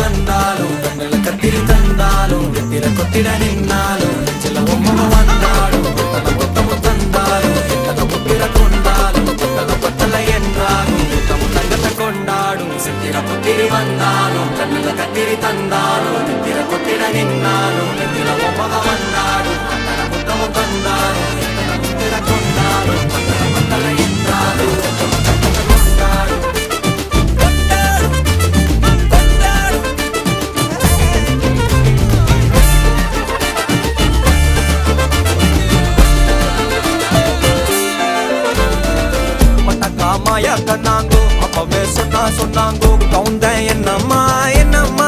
வந்தாலும் கண்ணுல கத்திரி தந்தாலும் வெத்திர கொத்திட நின்னாலும் நெஞ்சில உம்மக வந்தாலும் கொத்தமும் தந்தாலும் எத்தனை முத்திர கொண்டாலும் பத்தலை என்றாலும் முத்தமும் தங்கத்தை கொண்டாடும் சித்திர கொத்திரி வந்தாலும் கண்ணுல கத்திரி தந்தாலும் வெத்திர கொத்திட நின்னாலும் நெஞ்சில உம்மக வந்தாலும் முத்தமும் தந்தாலும் எத்தனை முத்திர கொண்டாலும் பத்தலை என்றாலும் மாயா கண்ணாங்கோ அப்பவே சொன்னாங்கோ கவுந்த